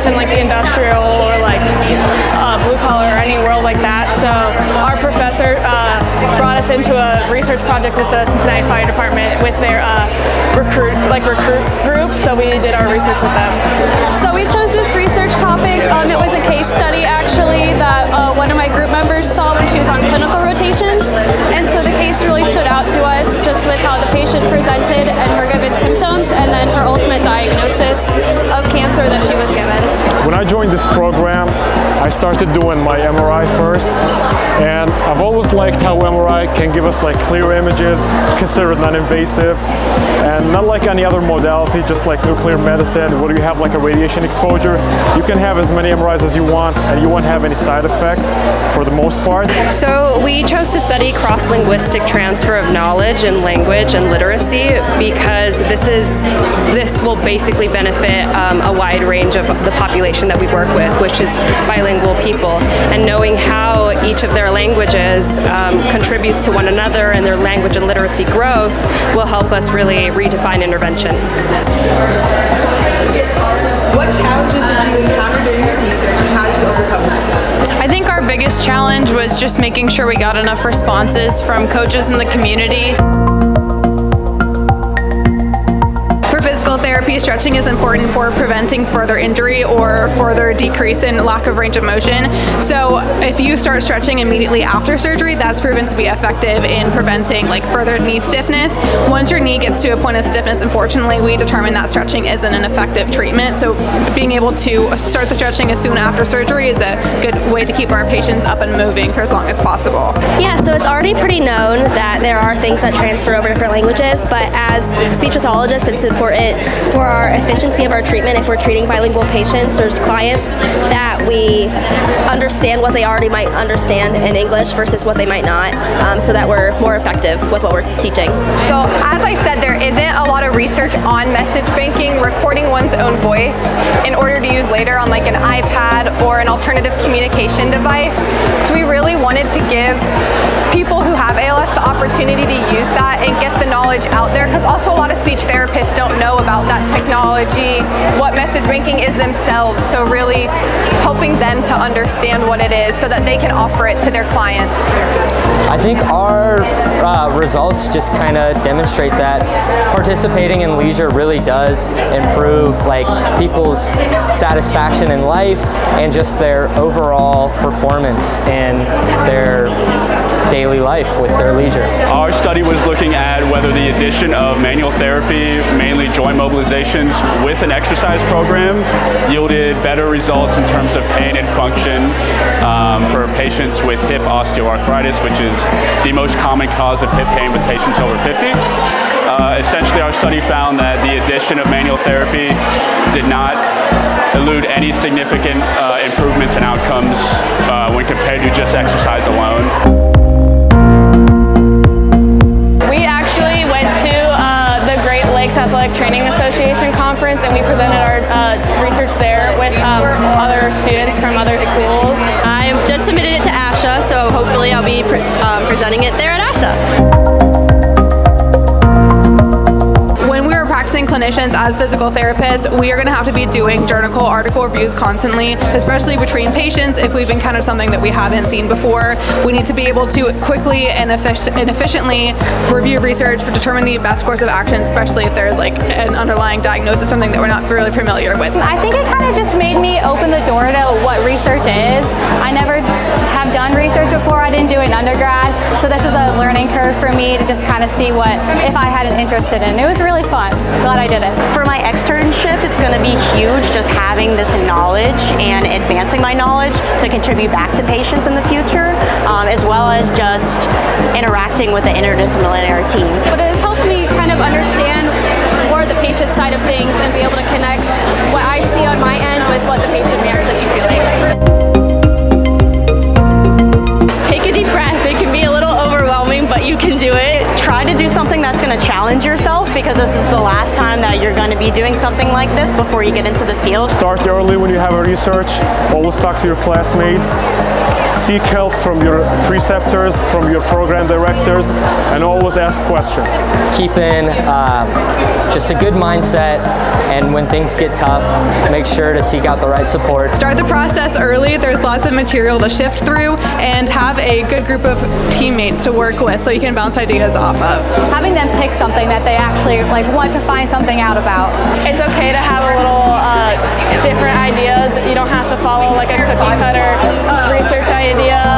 within like the industrial or like blue collar or any world like that. So our professor brought us into a research project with the Cincinnati Fire Department with their recruit group. So we did our research with them. So we chose this research topic. It was a case study actually that one of my group members saw when she was on clinical rotations, and so the case really stood out to us just with how the patient presented and her given symptoms, and then her ultimate diagnosis of cancer that she was given. When I joined this program, I started doing my MRI first, and I've always liked how MRI can give us like clear images, considered non-invasive, and not like any other modality, just like nuclear medicine, where you have like a radiation exposure. You can have as many MRIs as you want, and you won't have any side effects for the most part. So we chose to study cross-linguistic transfer of knowledge and language and literacy because this will basically benefit a wide range of the population that we work with, which is bilingual people. And knowing how each of their languages contributes to one another and their language and literacy growth will help us really redefine intervention. What challenges did you encounter during your research and how did you overcome them? I think our biggest challenge was just making sure we got enough responses from coaches in the community. For physical therapy, stretching is important for preventing further injury or further decrease in lack of range of motion. So if you start stretching immediately after surgery, that's proven to be effective in preventing like further knee stiffness. Once your knee gets to a point of stiffness, unfortunately, we determine that stretching isn't an effective treatment. So being able to start the stretching as soon after surgery is a good way to keep our patients up and moving for as long as possible. Yeah, so it's already pretty known that there are things that transfer over different languages, but as speech pathologists, it's important for our efficiency of our treatment, if we're treating bilingual patients or clients, that we understand what they already might understand in English versus what they might not, so that we're more effective with what we're teaching. So as I said, there isn't a lot of research on message banking, recording one's own voice in order to use later on like an iPad or an alternative communication device. So we really wanted to give people who have ALS the opportunity to use that and get the knowledge out there, because also a lot of speech therapists don't know about that technology, what message banking is themselves. So really helping them to understand what it is so that they can offer it to their clients. I think our results just kind of demonstrate that participating in leisure really does improve like people's satisfaction in life and just their overall performance in their daily life with their leisure. Our study was looking at whether the addition of manual therapy, mainly joint mobilizations, with an exercise program yielded better results in terms of pain and function for patients with hip osteoarthritis, which is the most common cause of hip pain with patients over 50. Essentially, our study found that the addition of manual therapy did not elude any significant improvements in outcomes when compared to just exercise alone. Athletic Training Association conference, and we presented our research there with other students from other schools. I just submitted it to ASHA, so hopefully I'll be presenting it there at ASHA. Practicing clinicians as physical therapists, we are going to have to be doing journal article reviews constantly, especially between patients. If we've encountered something that we haven't seen before, we need to be able to quickly and efficiently review research to determine the best course of action, especially if there's like an underlying diagnosis, something that we're not really familiar with. I think it kind of just made me open the door to what research is. I never have done research before. I didn't do it in undergrad, so this is a learning curve for me to just kind of see what if I had an interest in. It was really fun. Glad I did it. For my externship, it's going to be huge just having this knowledge and advancing my knowledge to contribute back to patients in the future, as well as just interacting with the interdisciplinary team. But it has helped me kind of understand more the patient side of things and be able to connect what I see on my end with what the patient may actually be feeling. Just take a deep breath. It can be a little overwhelming, but you can do it. Try to do something that's going to challenge yourself, because this is the last time that you're going to be doing something like this before you get into the field. Start early when you have a research. Always talk to your classmates. seek help from your preceptors, from your program directors, and always ask questions. Keeping just a good mindset, and when things get tough, make sure to seek out the right support. Start the process early. There's lots of material to shift through, and have a good group of teammates to work with so you can bounce ideas off of. Having them pick something that they actually want to find something out about. It's okay to have a little different idea. You don't have to follow like a cookie cutter research idea.